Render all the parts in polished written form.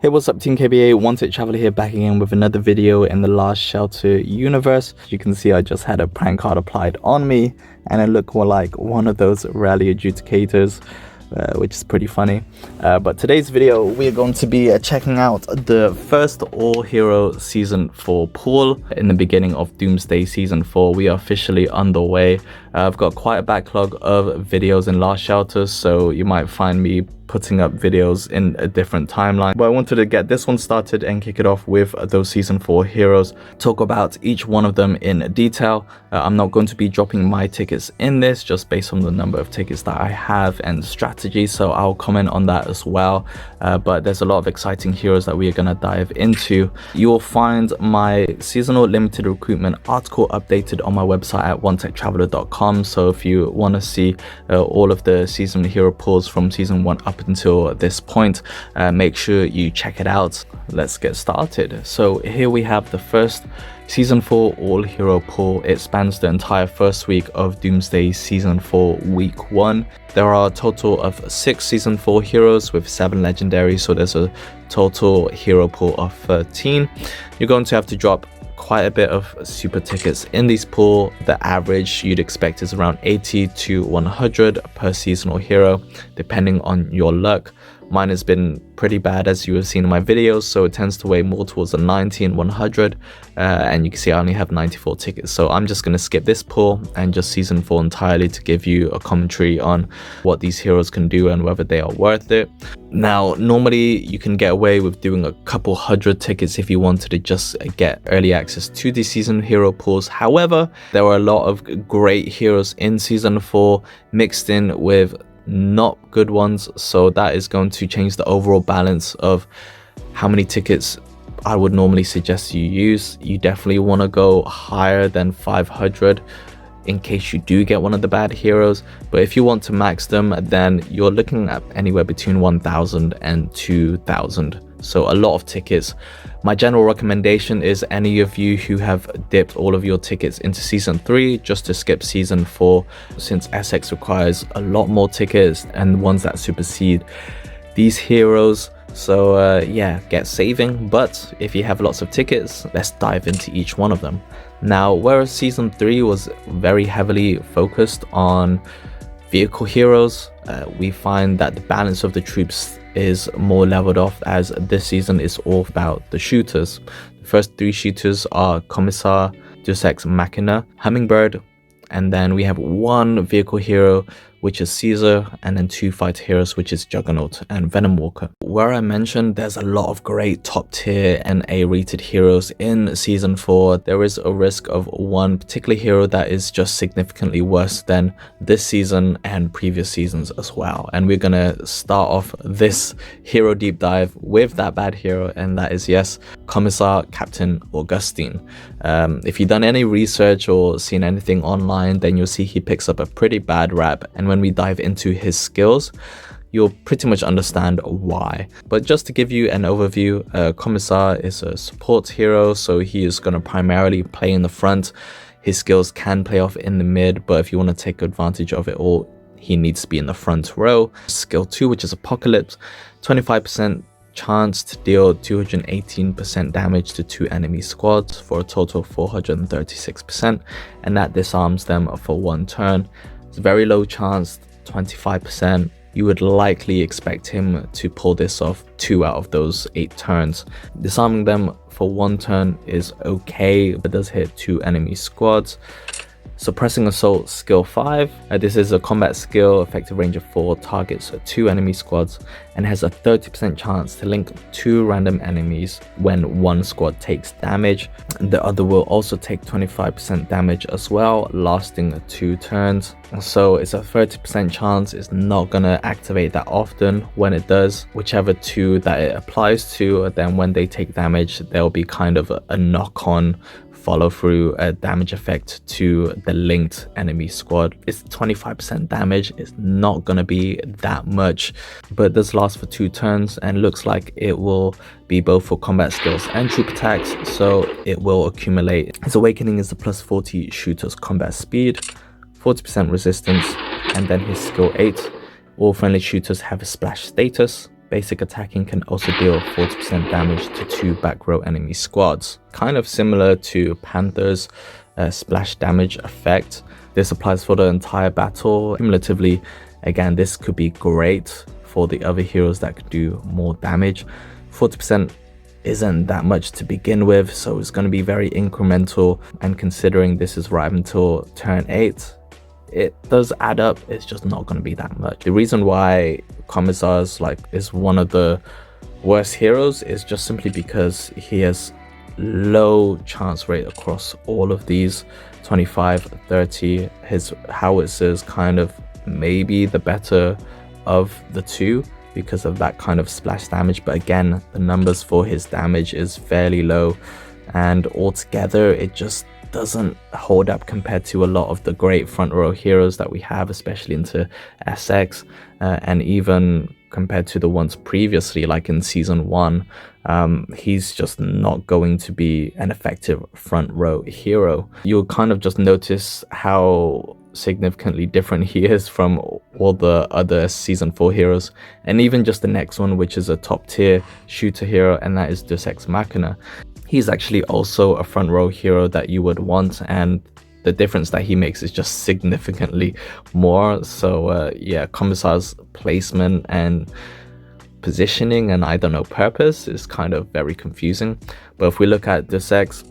Hey, what's up Team KBA, Wanted Traveler here, back again with another video in the Last Shelter universe. As you can see, I just had a prank card applied on me and I look more like one of those rally adjudicators, which is pretty funny. But today's video, we're going to be checking out the first all-hero Season 4 pool. In the beginning of Doomsday Season 4, we are officially underway. I've got quite a backlog of videos in Last Shelter, so you might find me putting up videos in a different timeline, but I wanted to get this one started and kick it off with those Season 4 heroes, talk about each one of them in detail. I'm not going to be dropping my tickets in this, just based on the number of tickets that I have and strategy, so I'll comment on that as well. But there's a lot of exciting heroes that we are going to dive into. You will find my seasonal limited recruitment article updated on my website at onetechtraveler.com, so if you want to see all of the season hero pools from Season 1 up until this point, make sure you check it out. Let's get started. So here we have the first Season 4 all-hero pool. It spans the entire first week of Doomsday Season 4 Week 1. There are a total of 6 Season 4 heroes with 7 legendaries, so there's a total hero pool of 13. You're going to have to drop quite a bit of super tickets in this pool. The average you'd expect is around 80 to 100 per seasonal hero, depending on your luck. Mine has been pretty bad, as you have seen in my videos, so it tends to weigh more towards the 90 and 100, and you can see I only have 94 tickets, so I'm just going to skip this pool and just Season 4 entirely to give you a commentary on what these heroes can do and whether they are worth it. Now, normally you can get away with doing a couple hundred tickets if you wanted to just get early access to the season hero pools. However, there are a lot of great heroes in Season 4 mixed in with not good ones, so that is going to change the overall balance of how many tickets I would normally suggest you use. You definitely want to go higher than 500 in case you do get one of the bad heroes, but if you want to max them, then you're looking at anywhere between 1,000 and 2,000, so a lot of tickets. My general recommendation is any of you who have dipped all of your tickets into Season 3 just to skip Season 4, since SX requires a lot more tickets and ones that supersede these heroes. So yeah, get saving. But if you have lots of tickets, let's dive into each one of them. Now, whereas Season 3 was very heavily focused on vehicle heroes, we find that the balance of the troops is more leveled off, as this season is all about the shooters. The first 3 shooters are Commissar, Deus Ex Machina, Hummingbird, and then we have 1 vehicle hero, which is Caesar, and then 2 fighter heroes, which is Juggernaut and Venom Walker. Where I mentioned there's a lot of great top tier and A-rated heroes in Season 4, there is a risk of one particular hero that is just significantly worse than this season and previous seasons as well. And we're gonna start off this hero deep dive with that bad hero, and that is, yes, Commissar Captain Augustine. If you've done any research or seen anything online, then you'll see he picks up a pretty bad rap, and when we dive into his skills, you'll pretty much understand why. But just to give you an overview, Commissar is a support hero, so he is going to primarily play in the front. His skills can play off in the mid, but if you want to take advantage of it all, he needs to be in the front row. Skill 2, which is Apocalypse, 25% chance to deal 218% damage to 2 enemy squads for a total of 436%, and that disarms them for 1 turn. It's a very low chance, 25%. You would likely expect him to pull this off 2 out of those 8 turns. Disarming them for 1 turn is okay, but does hit 2 enemy squads. Suppressing Assault Skill 5. This is a combat skill, effective range of 4, targets 2 enemy squads, and has a 30% chance to link 2 random enemies when 1 squad takes damage. The other will also take 25% damage as well, lasting 2 turns. So it's a 30% chance. It's not going to activate that often. When it does, whichever 2 that it applies to, then when they take damage, there'll be kind of a knock-on follow through a damage effect to the linked enemy squad. It's 25% damage. It's not gonna be that much, but it does last for 2 turns and looks like it will be both for combat skills and troop attacks, so it will accumulate. His awakening is the plus 40 shooter's combat speed, 40% resistance, and then his skill 8. All friendly shooters have a splash status. basic attacking can also deal 40% damage to 2 back row enemy squads. Kind of similar to Panther's splash damage effect. This applies for the entire battle. Cumulatively, again, this could be great for the other heroes that could do more damage. 40% isn't that much to begin with, so it's going to be very incremental, and considering this is right until turn 8, it does add up. It's just not going to be that much. The reason why Commissar's is one of the worst heroes is just simply because he has low chance rate across all of these, 25, 30. His howitzers kind of maybe the better of the two because of that kind of splash damage, but again, the numbers for his damage is fairly low, and altogether it just doesn't hold up compared to a lot of the great front row heroes that we have, especially into SX, and even compared to the ones previously, like in season 1. He's just not going to be an effective front row hero. You'll kind of just notice how significantly different he is from all the other season 4 heroes, and even just the next one, which is a top tier shooter hero, and that is Deus Ex Machina. He's actually also a front row hero that you would want, and the difference that he makes is just significantly more. So yeah, Commissar's placement and positioning and purpose is kind of very confusing. But if we look at Deus Ex,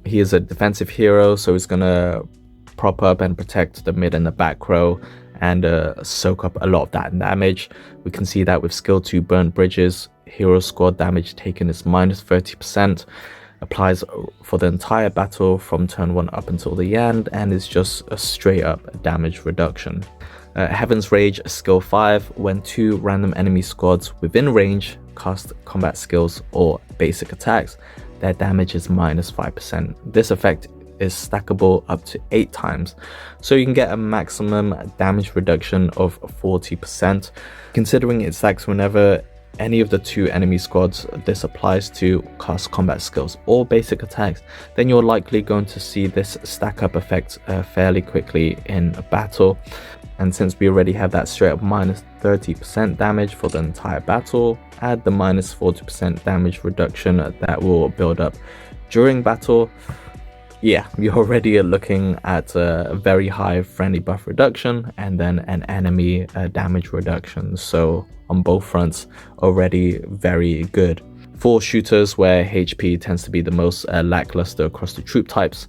he is a defensive hero, so he's gonna prop up and protect the mid and the back row and soak up a lot of that damage. We can see that with skill 2 burnt bridges, hero squad damage taken is minus 30%, applies for the entire battle from turn 1 up until the end, and is just a straight up damage reduction. Heaven's Rage skill 5, when 2 random enemy squads within range cast combat skills or basic attacks, their damage is minus 5%. This effect is stackable up to 8 times, so you can get a maximum damage reduction of 40%. Considering it stacks whenever any of the 2 enemy squads this applies to cast combat skills or basic attacks, then you're likely going to see this stack up effect fairly quickly in a battle. And since we already have that straight up minus 30% damage for the entire battle, add the minus 40% damage reduction that will build up during battle, yeah, you're already looking at a very high friendly buff reduction and then an enemy damage reduction. So on both fronts, already very good. For shooters where HP tends to be the most lackluster across the troop types,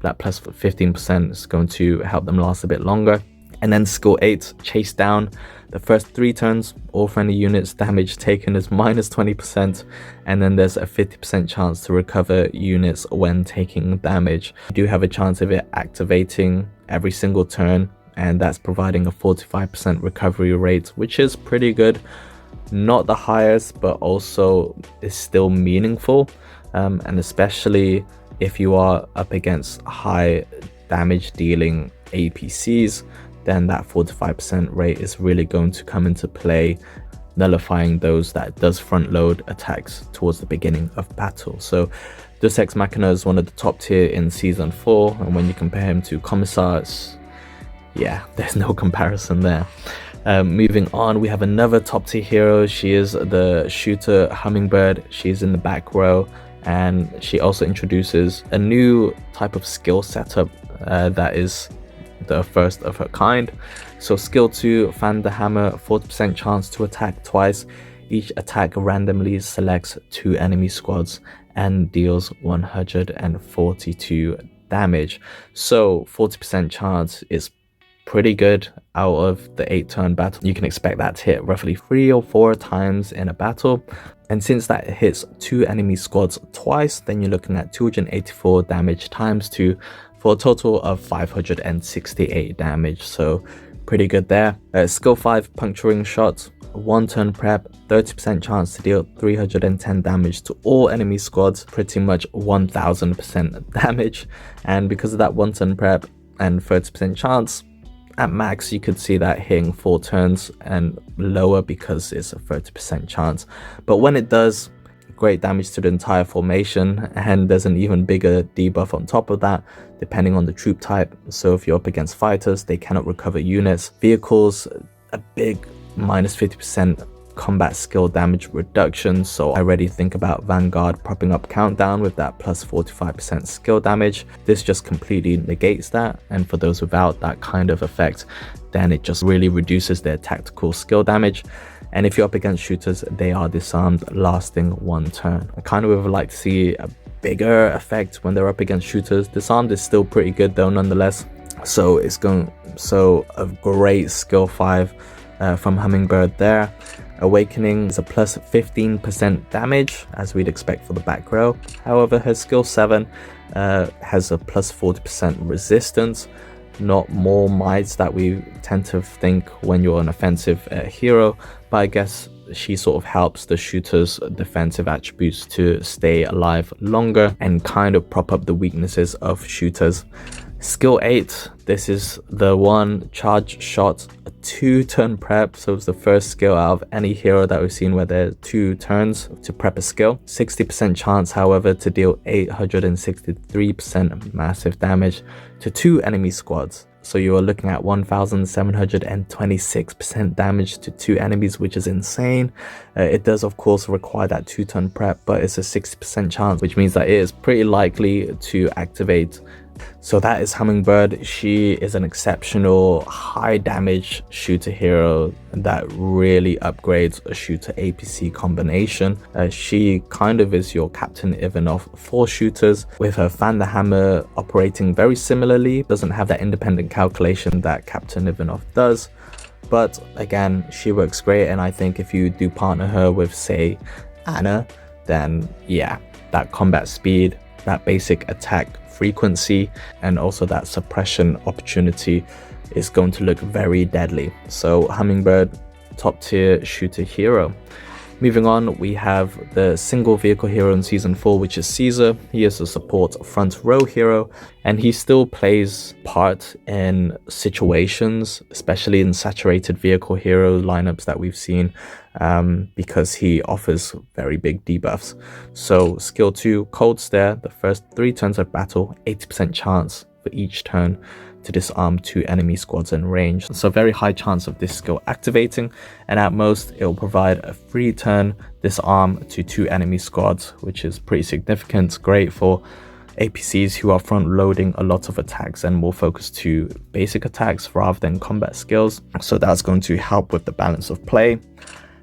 that plus 15% is going to help them last a bit longer. And then skill 8, chase down. The first 3 turns, all friendly units damage taken is minus 20%, and then there's a 50% chance to recover units when taking damage. You do have a chance of it activating every single turn, and that's providing a 45% recovery rate, which is pretty good. Not the highest, but also is still meaningful, and especially if you are up against high damage dealing APCs, then that 45% rate is really going to come into play, nullifying those that does front load attacks towards the beginning of battle. So Deus Ex Machina is one of the top tier in season 4, and when you compare him to Commissar, yeah, there's no comparison there. Moving on, we have another top tier hero. She is the shooter Hummingbird. She's in the back row, and she also introduces a new type of skill setup that is the first of her kind. So skill 2, fan the hammer, 40% chance to attack twice. Each attack randomly selects 2 enemy squads and deals 142 damage. So 40% chance is pretty good out of the 8-turn battle. You can expect that to hit roughly 3 or 4 times in a battle. And since that hits 2 enemy squads twice, then you're looking at 284 damage times 2 for a total of 568 damage. So pretty good there. Skill 5, puncturing shot, 1 turn prep, 30% chance to deal 310 damage to all enemy squads, pretty much 1000% damage. And because of that 1 turn prep and 30% chance, at max you could see that hitting 4 turns and lower because it's a 30% chance. But when it does, great damage to the entire formation, and there's an even bigger debuff on top of that depending on the troop type. So if you're up against fighters, they cannot recover units. Vehicles, a big minus 50% combat skill damage reduction, so I already think about Vanguard propping up Countdown with that plus 45% skill damage. This just completely negates that, and for those without that kind of effect, then it just really reduces their tactical skill damage. And if you're up against shooters, they are disarmed, lasting 1 turn. I kind of would like to see a bigger effect when they're up against shooters. Disarmed is still pretty good though nonetheless. So a great skill 5 from Hummingbird there. Awakening is a plus 15% damage, as we'd expect for the back row. However, her skill 7 has a plus 40% resistance. Not more mites that we tend to think when you're an offensive hero, but I guess she sort of helps the shooter's defensive attributes to stay alive longer and kind of prop up the weaknesses of shooters. Skill 8, this is the one, charge shot, a 2-turn prep. So it's the first skill out of any hero that we've seen where there are 2 turns to prep a skill. 60% chance, however, to deal 863% massive damage to 2 enemy squads. So you are looking at 1726% damage to 2 enemies, which is insane. It does of course require that 2-turn prep, but it's a 60% chance, which means that it is pretty likely to activate. So that is Hummingbird. She is an exceptional high damage shooter hero that really upgrades a shooter APC combination. She kind of is your Captain Ivanov for shooters, with her Fan the Hammer operating very similarly. Doesn't have that independent calculation that Captain Ivanov does, but again, she works great. And I think if you do partner her with, say, Anna, then yeah, that combat speed, that basic attack frequency, and also that suppression opportunity is going to look very deadly. So Hummingbird, top tier shooter hero. Moving on, we have the single vehicle hero in season 4, which is Caesar. He is a support front row hero, and he still plays part in situations, especially in saturated vehicle hero lineups that we've seen, because he offers very big debuffs. So skill 2, Cold Stare, the first 3 turns of battle, 80% chance for each turn to disarm 2 enemy squads in range. So very high chance of this skill activating, and at most it will provide a 3-turn disarm to 2 enemy squads, which is pretty significant. Great for APCs who are front loading a lot of attacks and more focused to basic attacks rather than combat skills. So that's going to help with the balance of play.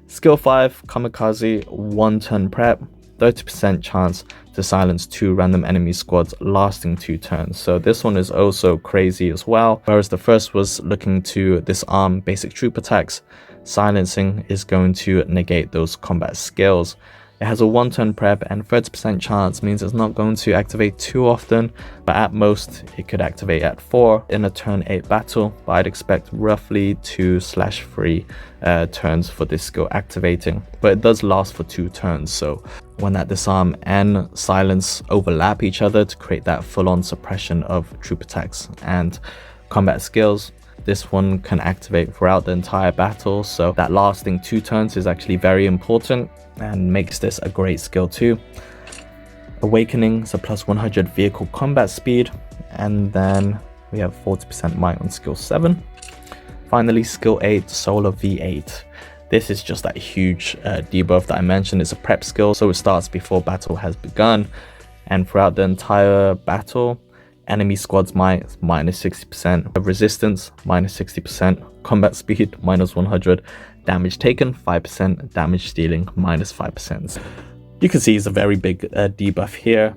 Skill 5, Kamikaze, 1-turn prep, 30% chance to silence 2 random enemy squads lasting 2 turns. So this one is also crazy as well. Whereas the first was looking to disarm basic troop attacks, silencing is going to negate those combat skills. It has a 1-turn prep, and 30% chance means it's not going to activate too often, but at most it could activate at 4 in a turn 8 battle. But I'd expect roughly 2/3 turns for this skill activating, but it does last for 2 turns. So when that disarm and silence overlap each other to create that full-on suppression of troop attacks and combat skills, this one can activate throughout the entire battle. So that lasting 2 turns is actually very important and makes this a great skill too. Awakening is a plus 100 vehicle combat speed, and then we have 40% might on skill 7. Finally, skill 8, Solar V8. This is just that huge debuff that I mentioned. It's a prep skill, so it starts before battle has begun, and throughout the entire battle, enemy squads might minus 60%, resistance minus 60%, combat speed minus 100, damage taken 5%, damage dealing minus 5%. You can see it's a very big debuff here.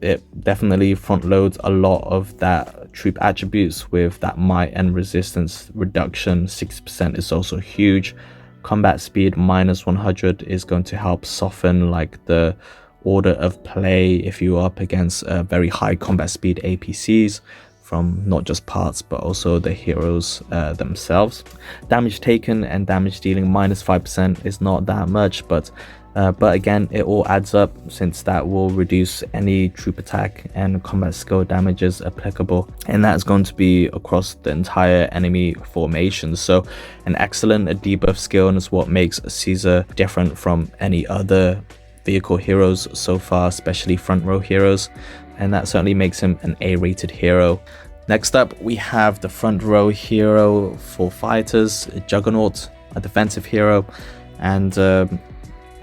It definitely front loads a lot of that troop attributes with that might and resistance reduction. 60% is also huge. Combat speed minus 100 is going to help soften like the order of play if you are up against very high combat speed APCs from not just parts but also the heroes themselves. Damage taken and damage dealing minus 5% is not that much, but again, it all adds up, since that will reduce any troop attack and combat skill damages applicable, and that's going to be across the entire enemy formation. So an excellent debuff skill, and is what makes Caesar different from any other vehicle heroes so far, especially front row heroes, and that certainly makes him an A-rated hero. Next up, we have the front row hero for fighters, Juggernaut, a defensive hero. and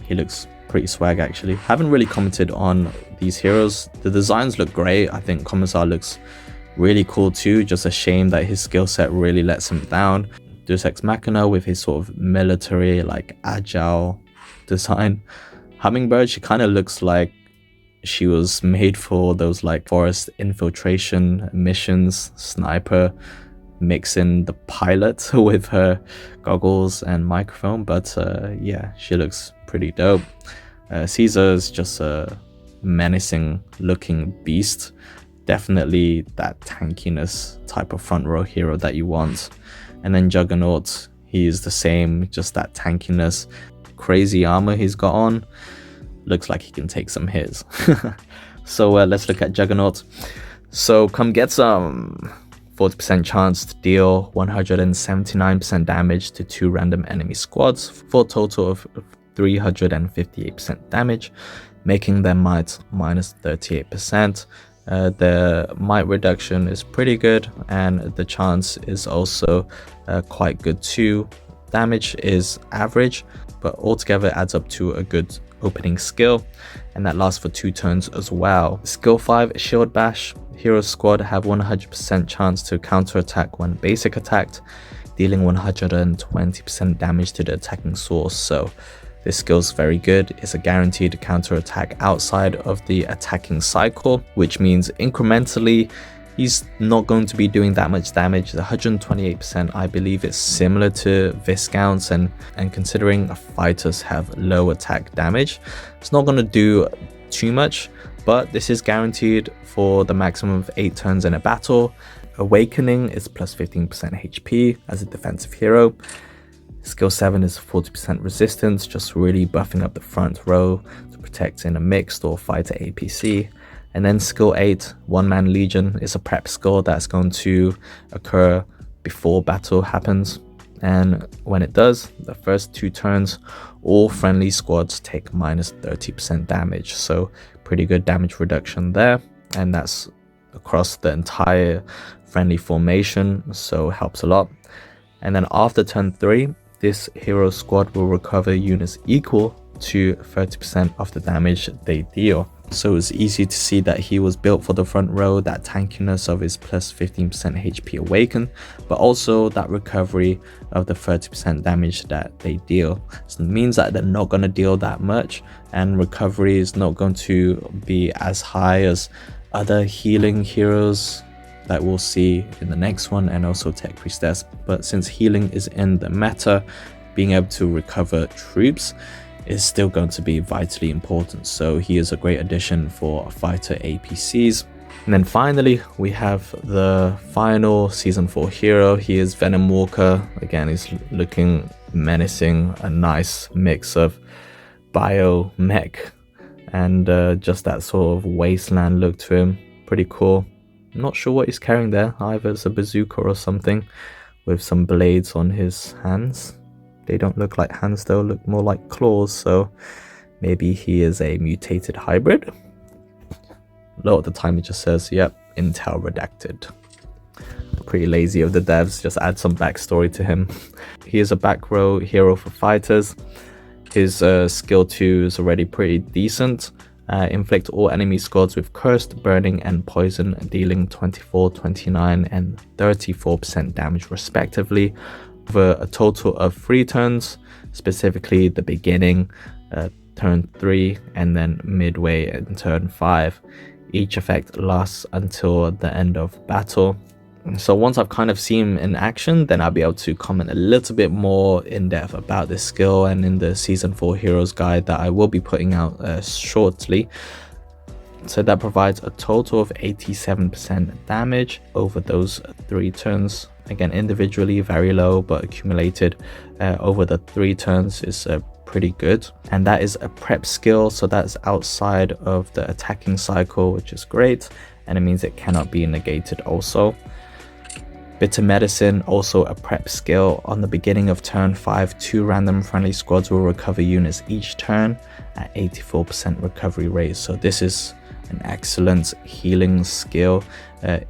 he looks pretty swag actually. Haven't really commented on these heroes. The designs look great. I think Commissar looks really cool too. Just a shame that his skill set really lets him down. Deus Ex Machina with his sort of military, like agile design. Hummingbird, she kind of looks like she was made for those like forest infiltration missions. Sniper, mixing the pilot with her goggles and microphone, but yeah, she looks pretty dope. Caesar is just a menacing looking beast. Definitely that tankiness type of front row hero that you want. And then Juggernaut, he is the same, just that tankiness. Crazy armor he's got on. Looks like he can take some hits. So let's look at Juggernaut. So come get some. 40% chance to deal 179% damage to 2 random enemy squads for a total of 358% damage, making their might minus 38%. The might reduction is pretty good, and the chance is also quite good too. Damage is average, but altogether adds up to a good opening skill, and that lasts for 2 turns as well. Skill 5, Shield Bash. Hero squad have 100% chance to counterattack when basic attacked, dealing 120% damage to the attacking source. So this skill's very good. It's a guaranteed counterattack outside of the attacking cycle, which means incrementally he's not going to be doing that much damage. The 128% I believe is similar to Viscounts, and considering fighters have low attack damage, it's not going to do too much, but this is guaranteed for the maximum of 8 turns in a battle. Awakening is plus 15% HP as a defensive hero. Skill 7 is 40% resistance, just really buffing up the front row to protect in a mixed or fighter APC. And then skill 8, One Man Legion, is a prep skill that's going to occur before battle happens. And when it does, the first 2 turns, all friendly squads take minus 30% damage. So pretty good damage reduction there. And that's across the entire friendly formation, so helps a lot. And then after turn 3, this hero squad will recover units equal to 30% of the damage they deal. So it's easy to see that he was built for the front row, that tankiness of his plus 15% HP awaken, but also that recovery of the 30% damage that they deal. So it means that they're not going to deal that much, and recovery is not going to be as high as other healing heroes that we'll see in the next one, and also Tech Priestess. But since healing is in the meta, being able to recover troops is still going to be vitally important. So he is a great addition for fighter APCs. And then finally, we have the final Season 4 hero. He is Venom Walker. Again, he's looking menacing, a nice mix of bio, mech, and just that sort of wasteland look to him. Pretty cool. Not sure what he's carrying there. Either it's a bazooka or something with some blades on his hands. They don't look like hands though, look more like claws, so maybe he is a mutated hybrid. A lot of the time it just says, yep, Intel redacted. Pretty lazy of the devs, just add some backstory to him. He is a back row hero for fighters. His skill 2 is already pretty decent. Inflict all enemy squads with cursed, burning, and poison, dealing 24, 29, and 34% damage respectively over a total of 3 turns, specifically the beginning, turn 3, and then midway in turn 5. Each effect lasts until the end of battle. So once I've kind of seen him in action, then I'll be able to comment a little bit more in depth about this skill, and in the Season 4 Heroes guide that I will be putting out shortly. So that provides a total of 87% damage over those 3 turns. Again, individually very low, but accumulated over the 3 turns is pretty good. And that is a prep skill, so that's outside of the attacking cycle, which is great, and it means it cannot be negated also. Bitter Medicine, also a prep skill. On the beginning of turn 5, 2 random friendly squads will recover units each turn at 84% recovery rate. So this is an excellent healing skill.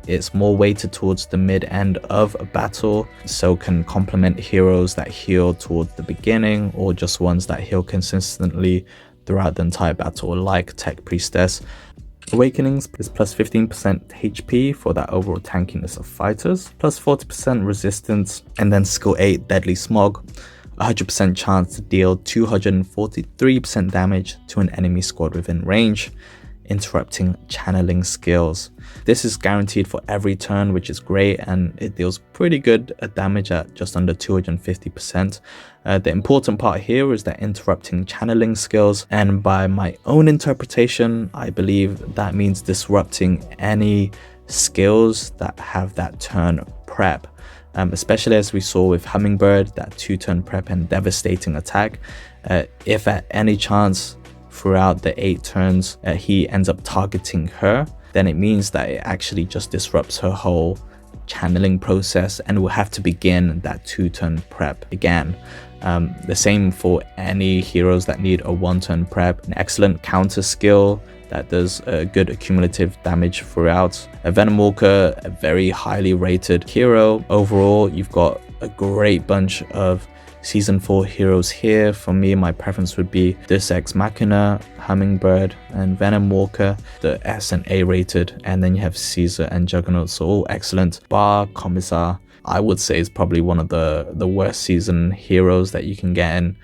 It's more weighted towards the mid end of a battle, so can complement heroes that heal towards the beginning or just ones that heal consistently throughout the entire battle, like Tech Priestess. Awakenings is plus 15% HP for that overall tankiness of fighters, plus 40% resistance, and then skill 8 Deadly Smog, 100% chance to deal 243% damage to an enemy squad within range, interrupting channeling skills. This is guaranteed for every turn, which is great, and it deals pretty good damage at just under 250%. The important part here is that interrupting channeling skills, and by my own interpretation, I believe that means disrupting any skills that have that turn prep. Especially as we saw with Hummingbird, that 2-turn prep and devastating attack. If at any chance throughout the 8 turns he ends up targeting her, then it means that it actually just disrupts her whole channeling process and will have to begin that 2-turn prep again. The same for any heroes that need a 1-turn prep. An excellent counter skill that does good cumulative damage throughout. A Venom Walker, a very highly rated hero. Overall, you've got a great bunch of Season 4 heroes here. For me, my preference would be Deus Ex Machina, Hummingbird, and Venom Walker, the S and A rated, and then you have Caesar and Juggernaut, so all excellent. Bar Commissar, I would say, is probably one of the worst season heroes that you can get in,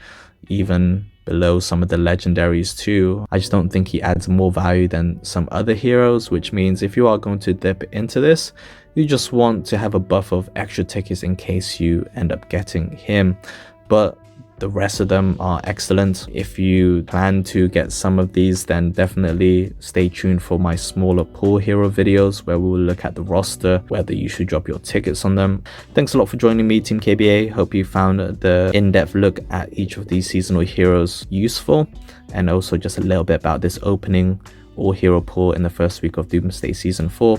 even below some of the legendaries too. I just don't think he adds more value than some other heroes, which means if you are going to dip into this, you just want to have a buff of extra tickets in case you end up getting him. But the rest of them are excellent. If you plan to get some of these, then definitely stay tuned for my smaller pool hero videos where we will look at the roster, whether you should drop your tickets on them. Thanks a lot for joining me, Team KBA. Hope you found the in-depth look at each of these seasonal heroes useful, and also just a little bit about this opening all hero pool in the first week of Doomsday Season 4.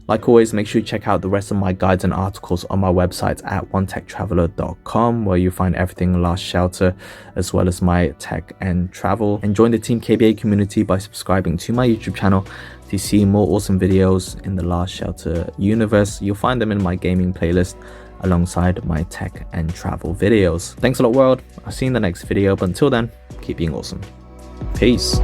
Like always, make sure you check out the rest of my guides and articles on my website at onetechtraveler.com, where you find everything Last Shelter, as well as my tech and travel. And join the Team KBA community by subscribing to my YouTube channel to see more awesome videos in the Last Shelter universe. You'll find them in my gaming playlist alongside my tech and travel videos. Thanks a lot, world. I'll see you in the next video, but until then, keep being awesome. Peace.